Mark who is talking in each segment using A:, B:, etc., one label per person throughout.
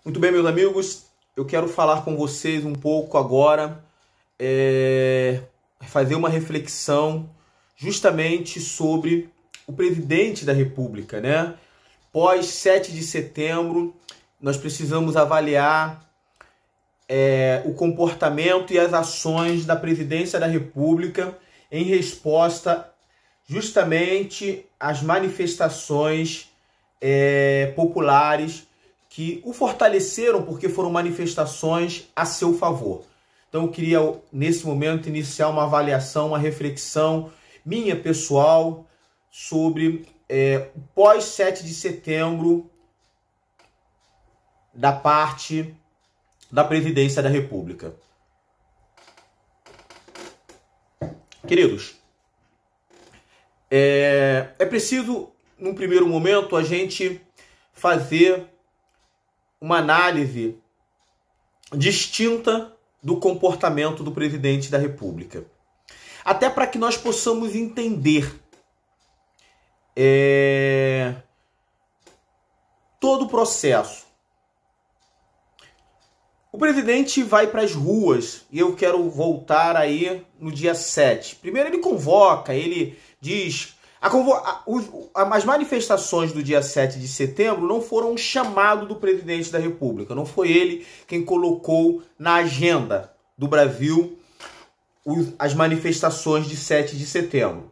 A: Muito bem, meus amigos, eu quero falar com vocês um pouco agora, fazer uma reflexão justamente sobre o presidente da República, né? Pós 7 de setembro, nós precisamos avaliar o comportamento e as ações da presidência da República em resposta justamente às manifestações populares que o fortaleceram, porque foram manifestações a seu favor. Então eu queria, nesse momento, iniciar uma avaliação, uma reflexão minha pessoal sobre o pós 7 de setembro da parte da presidência da República. Queridos, é preciso, num primeiro momento, a gente fazer uma análise distinta do comportamento do presidente da República. Até para que nós possamos entender todo o processo. O presidente vai para as ruas, e eu quero voltar aí no dia 7. Primeiro ele convoca, ele diz... As manifestações do dia 7 de setembro não foram um chamado do presidente da República. Não foi ele quem colocou na agenda do Brasil as manifestações de 7 de setembro.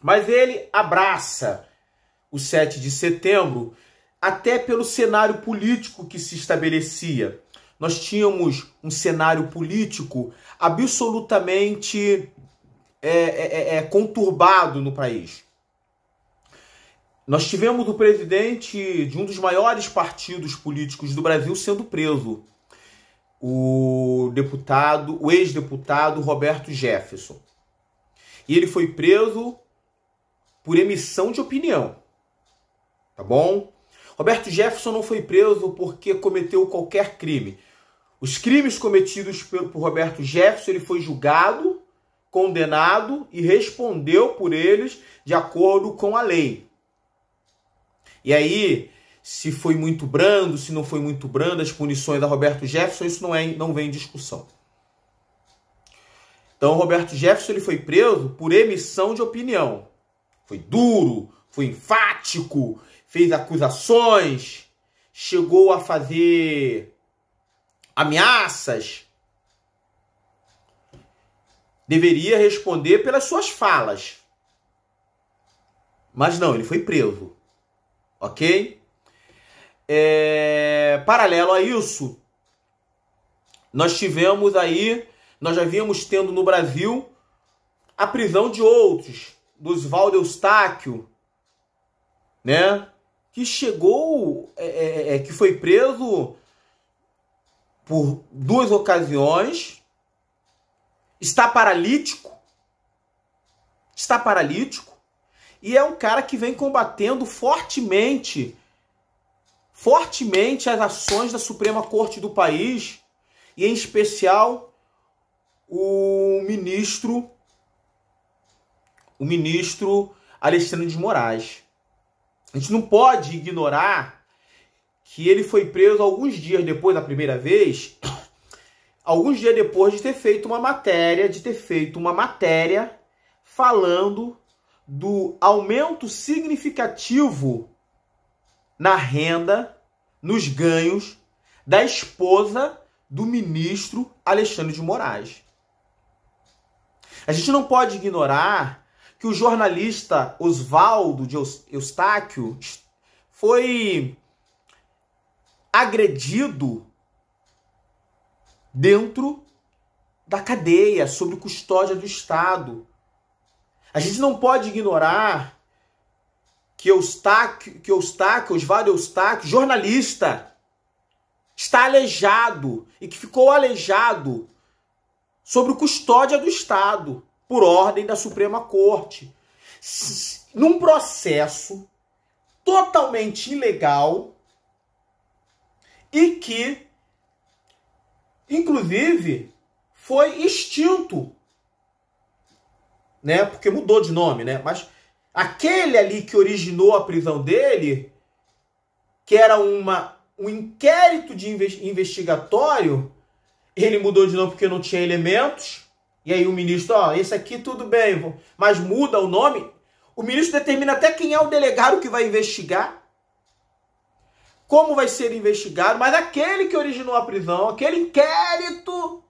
A: Mas ele abraça o 7 de setembro até pelo cenário político que se estabelecia. Nós tínhamos um cenário político absolutamente conturbado no país. Nós tivemos o presidente de um dos maiores partidos políticos do Brasil sendo preso, o ex-deputado Roberto Jefferson. E ele foi preso por emissão de opinião, tá bom? Roberto Jefferson não foi preso porque cometeu qualquer crime. Os crimes cometidos por Roberto Jefferson, ele foi julgado, condenado e respondeu por eles de acordo com a lei. E aí, se foi muito brando, se não foi muito brando, as punições a Roberto Jefferson, isso não vem em discussão. Então, Roberto Jefferson ele foi preso por emissão de opinião. Foi duro, foi enfático, fez acusações, chegou a fazer ameaças. Deveria responder pelas suas falas. Mas não, ele foi preso. Ok? Paralelo a isso, nós já víamos tendo no Brasil a prisão de outros, do Oswaldo Eustáquio, né? Que que foi preso por 2 ocasiões, está paralítico, e é um cara que vem combatendo fortemente as ações da Suprema Corte do país, e em especial o ministro Alexandre de Moraes. A gente não pode ignorar que ele foi preso alguns dias depois da primeira vez, alguns dias depois de ter feito uma matéria falando do aumento significativo na renda, nos ganhos da esposa do ministro Alexandre de Moraes. A gente não pode ignorar que o jornalista Oswaldo Eustáquio foi agredido dentro da cadeia, sob custódia do Estado. A gente não pode ignorar que Oswaldo Eustáquio, jornalista, está aleijado e que ficou aleijado sob custódia do Estado, por ordem da Suprema Corte, num processo totalmente ilegal e que, inclusive, foi extinto, né? Porque mudou de nome, né? Mas aquele ali que originou a prisão dele, que era uma um inquérito investigatório, ele mudou de nome porque não tinha elementos, e aí o ministro, esse aqui tudo bem, mas muda o nome. O ministro determina até quem é o delegado que vai investigar, como vai ser investigado, mas aquele que originou a prisão, aquele inquérito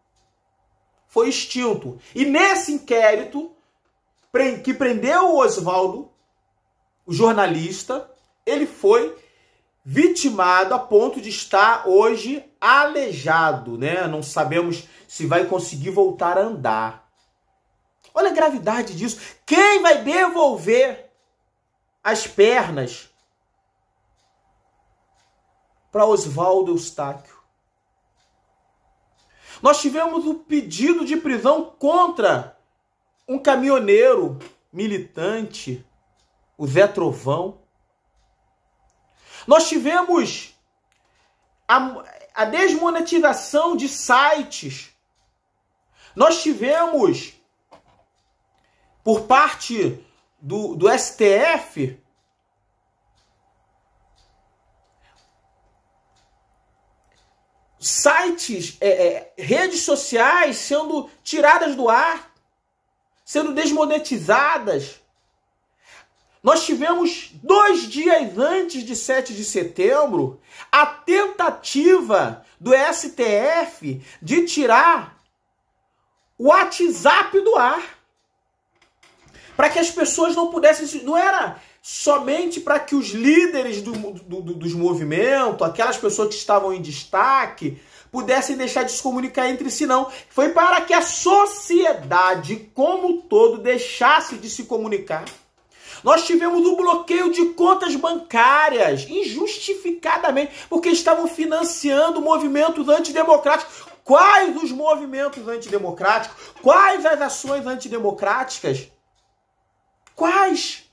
A: foi extinto. E nesse inquérito, que prendeu o Oswaldo, o jornalista, ele foi vitimado a ponto de estar hoje aleijado, né? Não sabemos se vai conseguir voltar a andar. Olha a gravidade disso. Quem vai devolver as pernas para Oswaldo Eustáquio? Nós tivemos o pedido de prisão contra um caminhoneiro militante, o Zé Trovão. Nós tivemos a desmonetização de sites. Nós tivemos, por parte do STF, sites, redes sociais sendo tiradas do ar, sendo desmonetizadas. Nós tivemos 2 dias antes de 7 de setembro a tentativa do STF de tirar o WhatsApp do ar, para que as pessoas não pudessem... Não era somente para que os líderes dos movimentos, aquelas pessoas que estavam em destaque, pudessem deixar de se comunicar entre si, não. Foi para que a sociedade como um todo deixasse de se comunicar. Nós tivemos o bloqueio de contas bancárias, injustificadamente, porque estavam financiando movimentos antidemocráticos. Quais os movimentos antidemocráticos? Quais as ações antidemocráticas? Quais?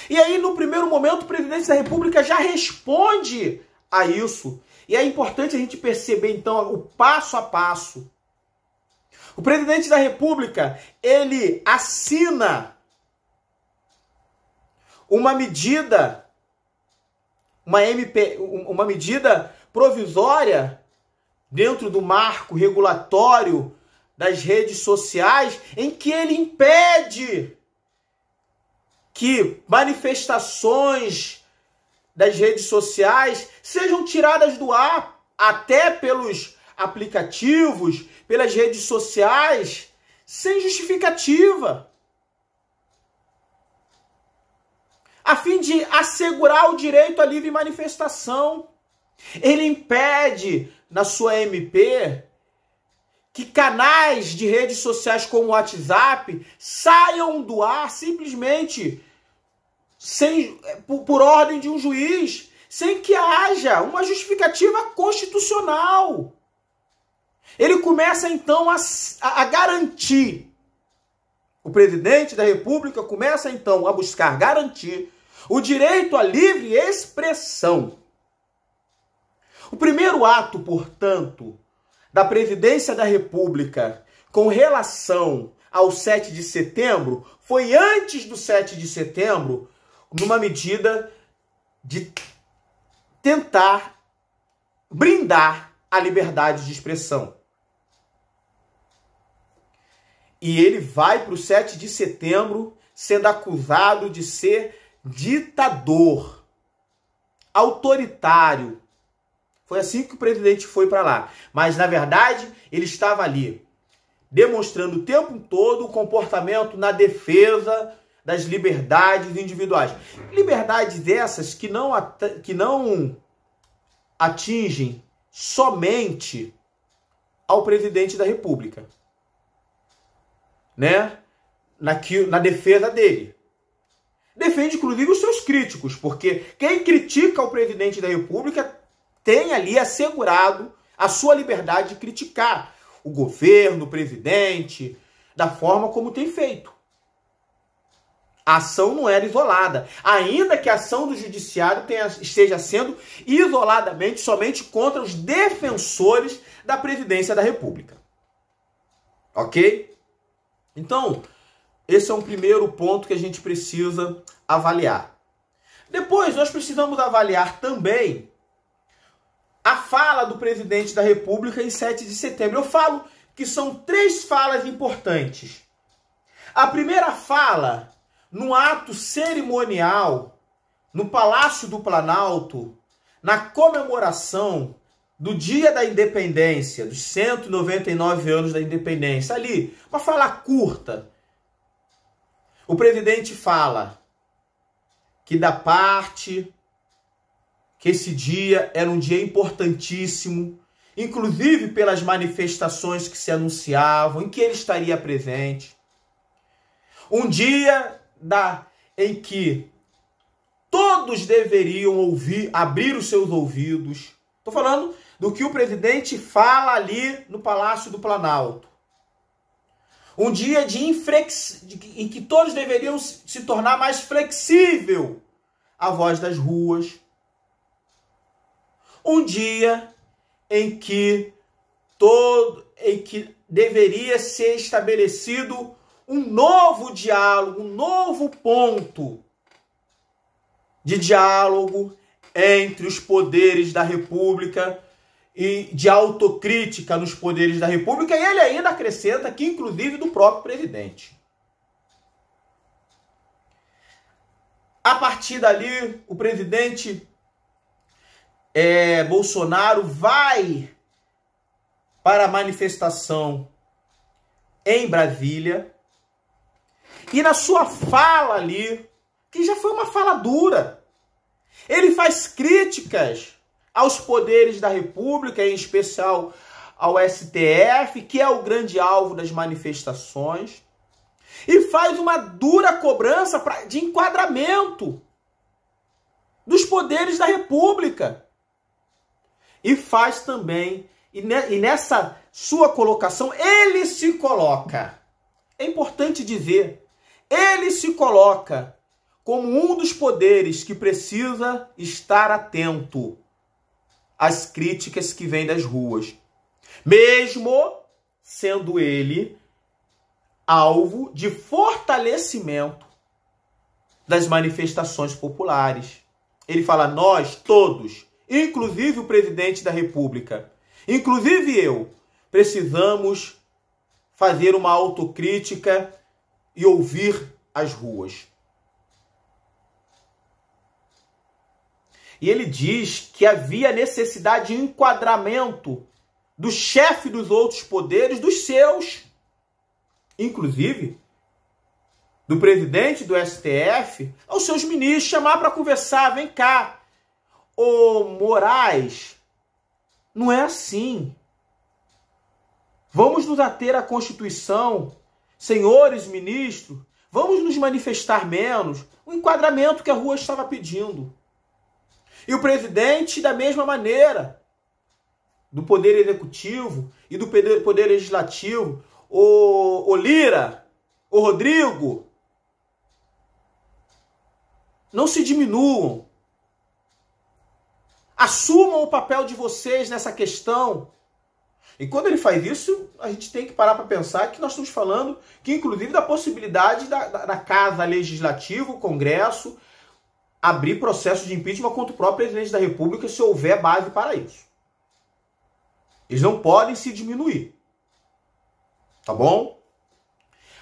A: E aí, no primeiro momento, o presidente da República já responde a isso. E é importante a gente perceber, então, o passo a passo. O presidente da República, ele assina uma medida, uma medida provisória dentro do marco regulatório das redes sociais, em que ele impede que manifestações das redes sociais sejam tiradas do ar, até pelos aplicativos, pelas redes sociais, sem justificativa, a fim de assegurar o direito à livre manifestação. Ele impede, na sua MP, que canais de redes sociais como o WhatsApp saiam do ar simplesmente por ordem de um juiz, sem que haja uma justificativa constitucional. Ele começa, então, a garantir, o presidente da República começa, então, a buscar garantir o direito à livre expressão. O primeiro ato, portanto, da presidência da República com relação ao 7 de setembro foi antes do 7 de setembro, numa medida de tentar brindar a liberdade de expressão. E ele vai para o 7 de setembro sendo acusado de ser ditador, autoritário. Foi assim que o presidente foi para lá. Mas, na verdade, ele estava ali, demonstrando o tempo todo o comportamento na defesa das liberdades individuais. Liberdades essas que não atingem somente ao presidente da República, né? Na defesa dele. Defende, inclusive, os seus críticos, porque quem critica o presidente da República tem ali assegurado a sua liberdade de criticar o governo, o presidente, da forma como tem feito. A ação não era isolada, ainda que a ação do judiciário esteja sendo isoladamente somente contra os defensores da presidência da República. Ok? Então, esse é um primeiro ponto que a gente precisa avaliar. Depois, nós precisamos avaliar também a fala do presidente da República em 7 de setembro. Eu falo que são 3 falas importantes. A primeira fala, no ato cerimonial, no Palácio do Planalto, na comemoração do Dia da Independência, dos 199 anos da Independência, ali, uma fala curta. O presidente fala que da parte, que esse dia era um dia importantíssimo, inclusive pelas manifestações que se anunciavam, em que ele estaria presente. Um dia em que todos deveriam ouvir, abrir os seus ouvidos. Estou falando do que o presidente fala ali no Palácio do Planalto. Um dia em que todos deveriam se tornar mais flexível a voz das ruas. Um dia em que deveria ser estabelecido um novo diálogo, um novo ponto de diálogo entre os poderes da República e de autocrítica nos poderes da República, e ele ainda acrescenta que, inclusive, do próprio presidente. A partir dali, o presidente Bolsonaro vai para a manifestação em Brasília, e na sua fala ali, que já foi uma fala dura, ele faz críticas aos poderes da República, em especial ao STF, que é o grande alvo das manifestações, e faz uma dura cobrança de enquadramento dos poderes da República. E faz também, e nessa sua colocação, ele se coloca, é importante dizer, ele se coloca como um dos poderes que precisa estar atento às críticas que vêm das ruas, mesmo sendo ele alvo de fortalecimento das manifestações populares. Ele fala, nós todos, inclusive o presidente da República, inclusive eu, precisamos fazer uma autocrítica e ouvir as ruas. E ele diz que havia necessidade de enquadramento do chefe dos outros poderes, dos seus, inclusive do presidente do STF, aos seus ministros, chamar para conversar, vem cá. Ô Moraes, não é assim. Vamos nos ater à Constituição, senhores ministros, vamos nos manifestar menos, o enquadramento que a rua estava pedindo. E o presidente, da mesma maneira, do Poder Executivo e do Poder Legislativo, o Lira, o Rodrigo, não se diminuam. Assumam o papel de vocês nessa questão. E quando ele faz isso, a gente tem que parar para pensar que nós estamos falando que, inclusive, da possibilidade da Casa Legislativa, o Congresso, abrir processo de impeachment contra o próprio presidente da República se houver base para isso. Eles não podem se diminuir. Tá bom?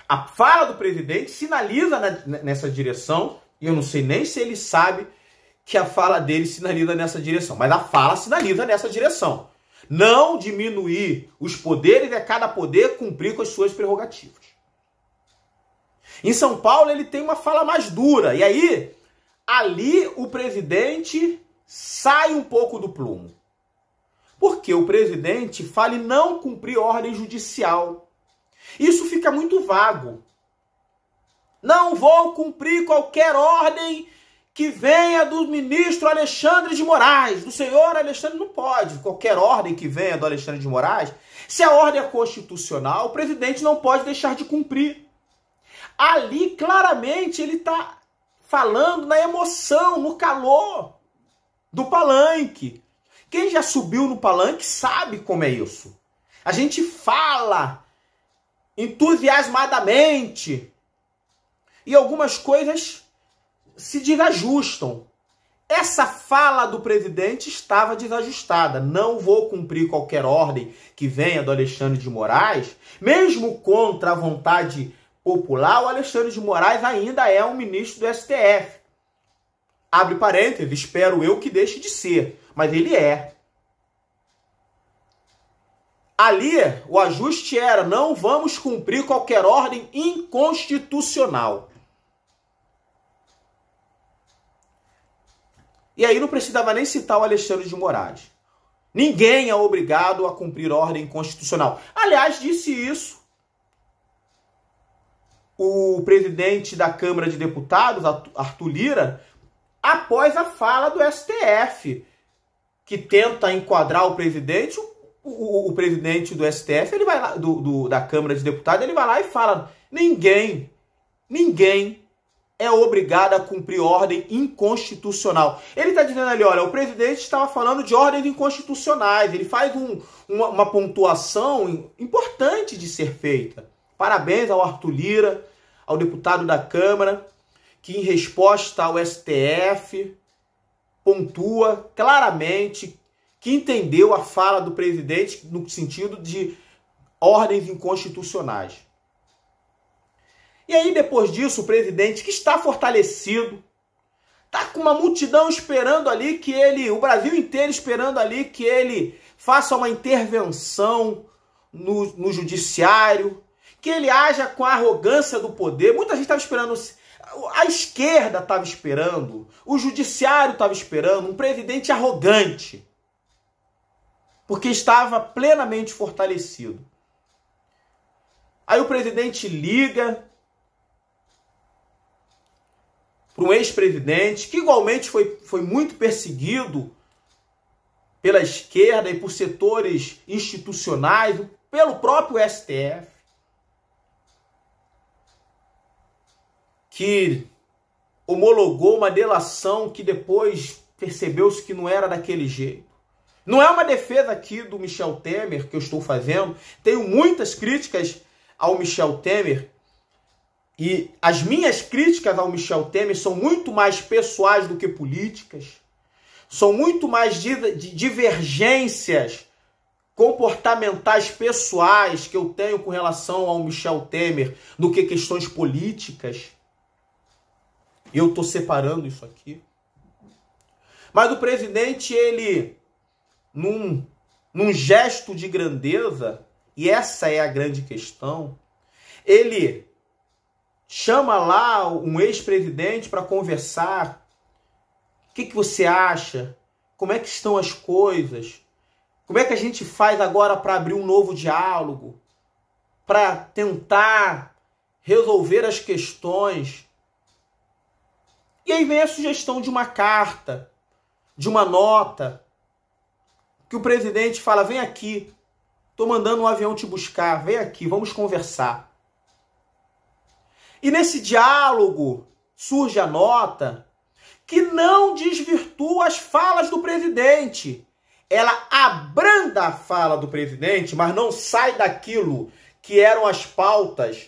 A: A fala do presidente sinaliza nessa direção, e eu não sei nem se ele sabe que a fala dele sinaliza nessa direção, mas a fala sinaliza nessa direção. Não diminuir os poderes e cada poder cumprir com as suas prerrogativas. Em São Paulo ele tem uma fala mais dura, e aí ali o presidente sai um pouco do plumo. Porque o presidente fala em não cumprir ordem judicial. Isso fica muito vago. Não vou cumprir qualquer ordem que venha do ministro Alexandre de Moraes. Do senhor Alexandre não pode. Qualquer ordem que venha do Alexandre de Moraes, se a ordem é constitucional, o presidente não pode deixar de cumprir. Ali, claramente, ele está falando na emoção, no calor do palanque. Quem já subiu no palanque sabe como é isso. A gente fala entusiasmadamente e algumas coisas se desajustam. fala do presidente estava desajustada. Não vou cumprir qualquer ordem que venha do Alexandre de Moraes, mesmo contra a vontade popular. O Alexandre de Moraes ainda é um ministro do STF. Abre parênteses, espero eu que deixe de ser, mas ele é. Ali, o ajuste era: não vamos cumprir qualquer ordem inconstitucional. E aí não precisava nem citar o Alexandre de Moraes. Ninguém é obrigado a cumprir ordem constitucional. Aliás, disse isso o presidente da Câmara de Deputados, Arthur Lira, após a fala do STF, que tenta enquadrar o presidente. O presidente do STF, ele vai lá, da Câmara de Deputados, ele vai lá e fala: ninguém é obrigado a cumprir ordem inconstitucional. Ele está dizendo ali, olha, o presidente estava falando de ordens inconstitucionais. Ele faz uma pontuação importante de ser feita. Parabéns ao Arthur Lira, ao deputado da Câmara, que em resposta ao STF pontua claramente que entendeu a fala do presidente no sentido de ordens inconstitucionais. E aí, depois disso, o presidente, que está fortalecido, está com uma multidão esperando ali que ele, o Brasil inteiro esperando ali que ele faça uma intervenção no judiciário, que ele haja com a arrogância do poder. Muita gente estava esperando, a esquerda estava esperando, o judiciário estava esperando um presidente arrogante, porque estava plenamente fortalecido. Aí o presidente liga para um ex-presidente que igualmente foi muito perseguido pela esquerda e por setores institucionais, pelo próprio STF, que homologou uma delação que depois percebeu-se que não era daquele jeito. Não é uma defesa aqui do Michel Temer que eu estou fazendo. Tenho muitas críticas ao Michel Temer. E as minhas críticas ao Michel Temer são muito mais pessoais do que políticas. São muito mais de divergências comportamentais pessoais que eu tenho com relação ao Michel Temer do que questões políticas. Eu estou separando isso aqui. Mas o presidente, ele, num gesto de grandeza, e essa é a grande questão, ele chama lá um ex-presidente para conversar. O que você acha? Como é que estão as coisas? Como é que a gente faz agora para abrir um novo diálogo? Para tentar resolver as questões? E aí vem a sugestão de uma carta, de uma nota, que o presidente fala: vem aqui, estou mandando um avião te buscar, vem aqui, vamos conversar. E nesse diálogo surge a nota que não desvirtua as falas do presidente. Ela abranda a fala do presidente, mas não sai daquilo que eram as pautas.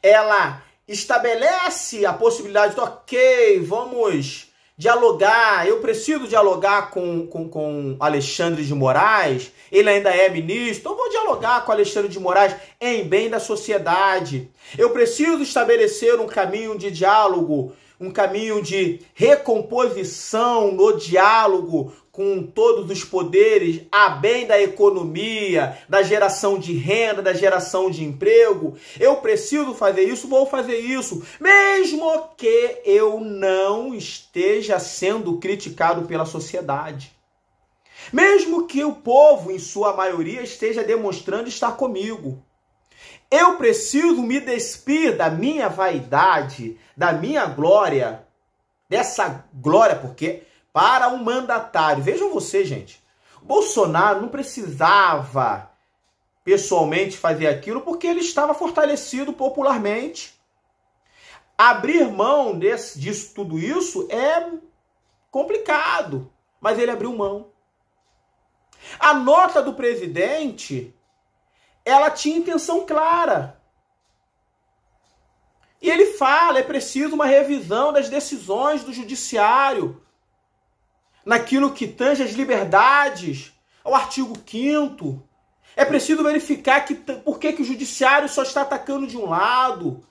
A: Ela estabelece a possibilidade de, ok, vamos dialogar, eu preciso dialogar com Alexandre de Moraes, ele ainda é ministro, então vou dialogar com Alexandre de Moraes em bem da sociedade. Eu preciso estabelecer um caminho de diálogo, um caminho de recomposição no diálogo com todos os poderes, a bem da economia, da geração de renda, da geração de emprego. Eu preciso fazer isso, vou fazer isso, mesmo que eu não esteja sendo criticado pela sociedade. Mesmo que o povo, em sua maioria, esteja demonstrando estar comigo. Eu preciso me despir da minha vaidade, da minha glória, dessa glória, porque para um mandatário, vejam vocês, gente, o Bolsonaro não precisava pessoalmente fazer aquilo porque ele estava fortalecido popularmente. Abrir mão disso, tudo isso é complicado, mas ele abriu mão. A nota do presidente, ela tinha intenção clara. E ele fala, é preciso uma revisão das decisões do judiciário. naquilo que tange as liberdades, ao artigo 5º. É preciso verificar por que o judiciário só está atacando de um lado.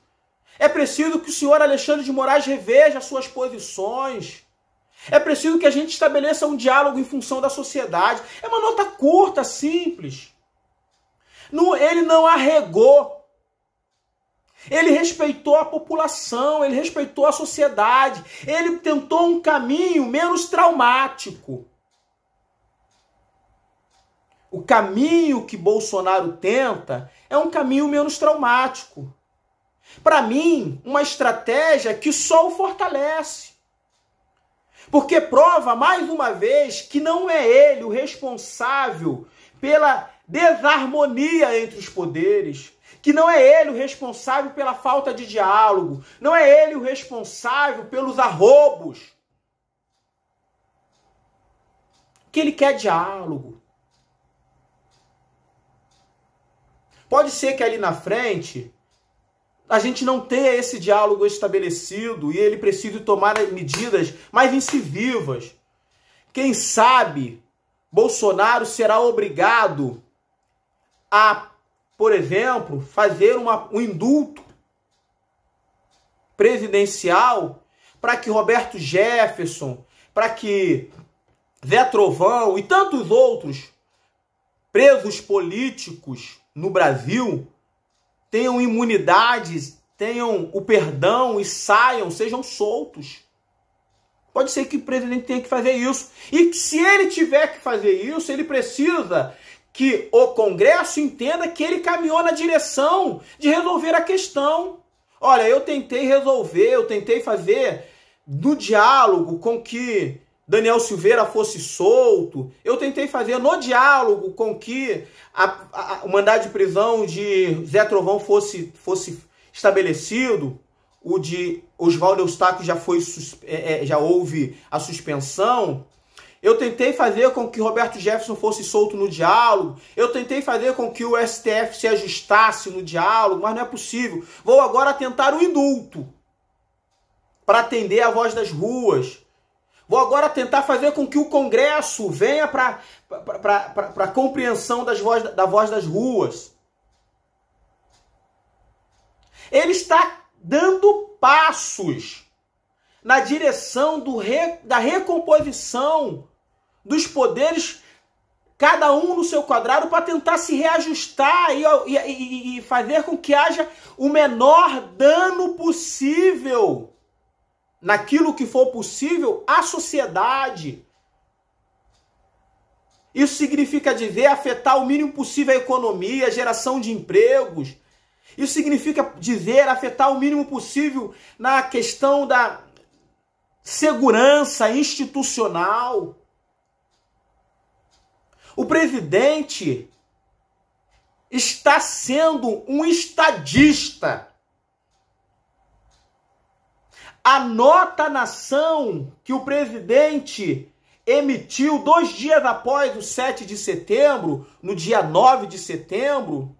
A: É preciso que o senhor Alexandre de Moraes reveja suas posições. É preciso que a gente estabeleça um diálogo em função da sociedade. É uma nota curta, simples. Ele não arregou. Ele respeitou a população, ele respeitou a sociedade. Ele tentou um caminho menos traumático. O caminho que Bolsonaro tenta é um caminho menos traumático. Para mim, uma estratégia que só o fortalece. Porque prova, mais uma vez, que não é ele o responsável pela desarmonia entre os poderes, que não é ele o responsável pela falta de diálogo, não é ele o responsável pelos arrobos. Que ele quer diálogo. Pode ser que ali na frente a gente não tenha esse diálogo estabelecido e ele precise tomar medidas mais incisivas. Quem sabe Bolsonaro será obrigado a, por exemplo, fazer um indulto presidencial para que Roberto Jefferson, para que Zé Trovão e tantos outros presos políticos no Brasil tenham imunidades, tenham o perdão e sejam soltos. Pode ser que o presidente tenha que fazer isso. E se ele tiver que fazer isso, ele precisa que o Congresso entenda que ele caminhou na direção de resolver a questão. Olha, eu tentei resolver, eu tentei fazer do diálogo com que Daniel Silveira fosse solto, eu tentei fazer no diálogo com que o mandado de prisão de Zé Trovão fosse estabelecido, o de Oswaldo Eustáquio já houve a suspensão. Eu tentei fazer com que Roberto Jefferson fosse solto no diálogo, eu tentei fazer com que o STF se ajustasse no diálogo, mas não é possível. Vou agora tentar o indulto para atender a voz das ruas. Vou agora tentar fazer com que o Congresso venha para a compreensão da voz das ruas. Ele está dando passos na direção da recomposição dos poderes, cada um no seu quadrado, para tentar se reajustar e fazer com que haja o menor dano possível, naquilo que for possível, à sociedade. Isso significa dizer afetar o mínimo possível a economia, a geração de empregos. Isso significa dizer afetar o mínimo possível na questão da segurança institucional. O presidente está sendo um estadista. A nota à nação que o presidente emitiu 2 dias após o 7 de setembro, no dia 9 de setembro,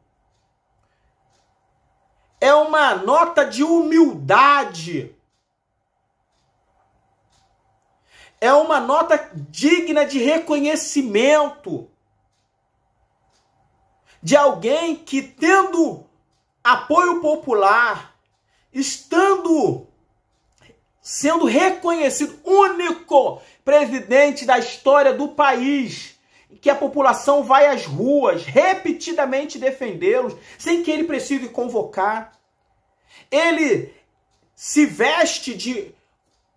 A: é uma nota de humildade. É uma nota digna de reconhecimento de alguém que, tendo apoio popular, sendo reconhecido, único presidente da história do país, que a população vai às ruas repetidamente defendê-los, sem que ele precise convocar. Ele se veste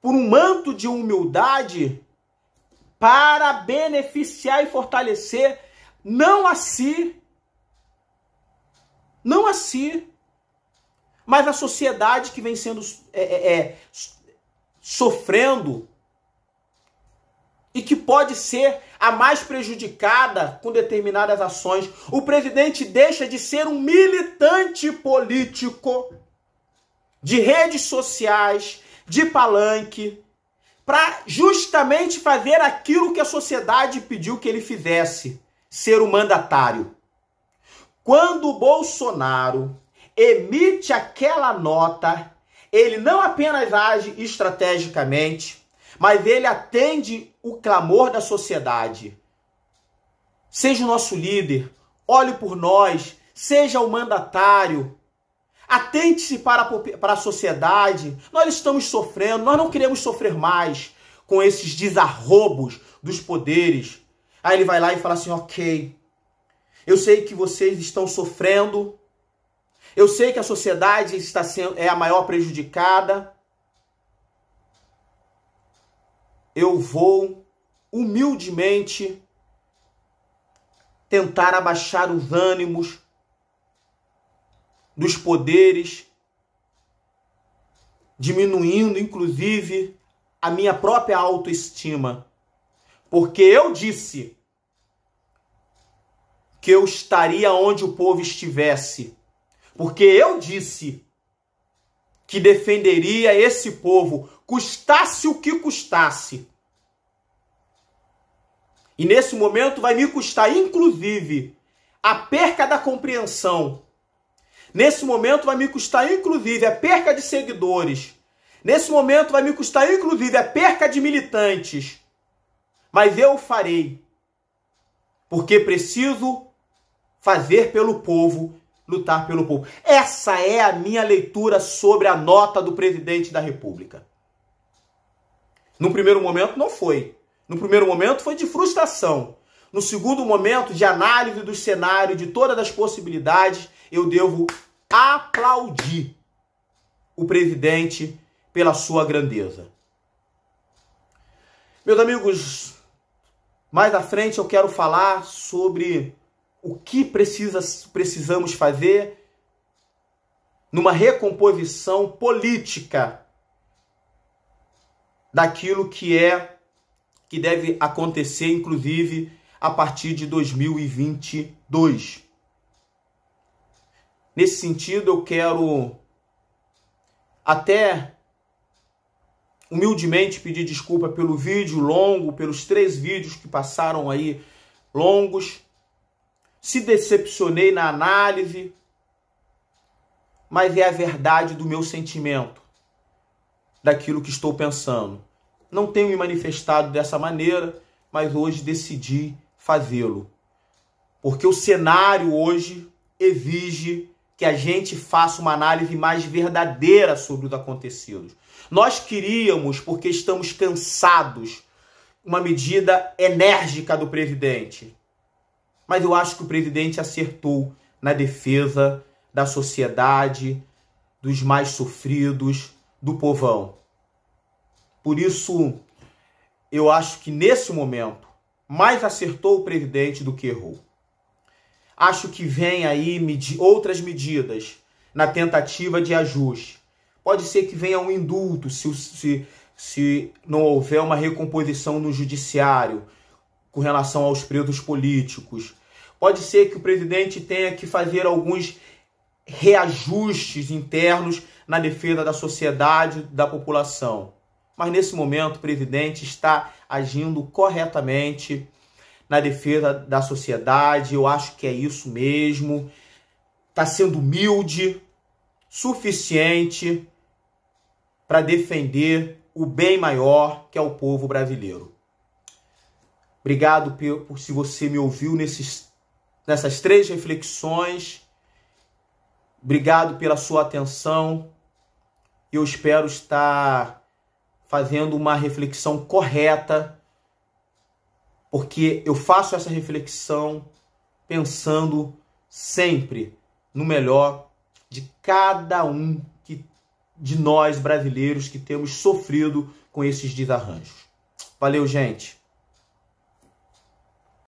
A: por um manto de humildade para beneficiar e fortalecer não a si, mas a sociedade que vem sendo sofrendo e que pode ser a mais prejudicada com determinadas ações. O presidente deixa de ser um militante político de redes sociais, de palanque, para justamente fazer aquilo que a sociedade pediu que ele fizesse, ser o mandatário. Quando o Bolsonaro emite aquela nota, ele não apenas age estrategicamente, mas ele atende o clamor da sociedade. Seja o nosso líder, olhe por nós, seja o mandatário, atente-se para a sociedade. Nós estamos sofrendo, nós não queremos sofrer mais com esses desarrobos dos poderes. Aí ele vai lá e fala assim, ok, eu sei que vocês estão sofrendo, eu sei que a sociedade é a maior prejudicada, eu vou humildemente tentar abaixar os ânimos dos poderes, diminuindo, inclusive, a minha própria autoestima. Porque eu disse que eu estaria onde o povo estivesse. Porque eu disse que defenderia esse povo, custasse o que custasse. E nesse momento vai me custar, inclusive, a perca da compreensão. Nesse momento vai me custar, inclusive, a perca de seguidores. Nesse momento vai me custar, inclusive, a perca de militantes. Mas eu o farei. Porque preciso fazer pelo povo, lutar pelo povo. Essa é a minha leitura sobre a nota do presidente da República. No primeiro momento não foi. No primeiro momento foi de frustração. No segundo momento, de análise do cenário, de todas as possibilidades, eu devo aplaudir o presidente pela sua grandeza. Meus amigos, mais à frente eu quero falar sobre o que precisamos fazer numa recomposição política daquilo que deve acontecer, inclusive, a partir de 2022. Nesse sentido, eu quero até humildemente pedir desculpa pelo vídeo longo, pelos 3 vídeos que passaram aí longos. Se decepcionei na análise, mas é a verdade do meu sentimento, daquilo que estou pensando. Não tenho me manifestado dessa maneira, mas hoje decidi fazê-lo. Porque o cenário hoje exige que a gente faça uma análise mais verdadeira sobre os acontecidos. Nós queríamos, porque estamos cansados, uma medida enérgica do presidente. Mas eu acho que o presidente acertou na defesa da sociedade, dos mais sofridos, do povão. Por isso, eu acho que nesse momento, mais acertou o presidente do que errou. Acho que vem aí outras medidas na tentativa de ajuste. Pode ser que venha um indulto se não houver uma recomposição no judiciário com relação aos presos políticos. Pode ser que o presidente tenha que fazer alguns reajustes internos na defesa da sociedade, da população. Mas nesse momento o presidente está agindo corretamente na defesa da sociedade. Eu acho que é isso mesmo. Está sendo humilde, suficiente para defender o bem maior, que é o povo brasileiro. Obrigado por se você me ouviu nessas 3 reflexões. Obrigado pela sua atenção. Eu espero estar fazendo uma reflexão correta, porque eu faço essa reflexão pensando sempre no melhor de cada um de nós brasileiros que temos sofrido com esses desarranjos. Valeu, gente!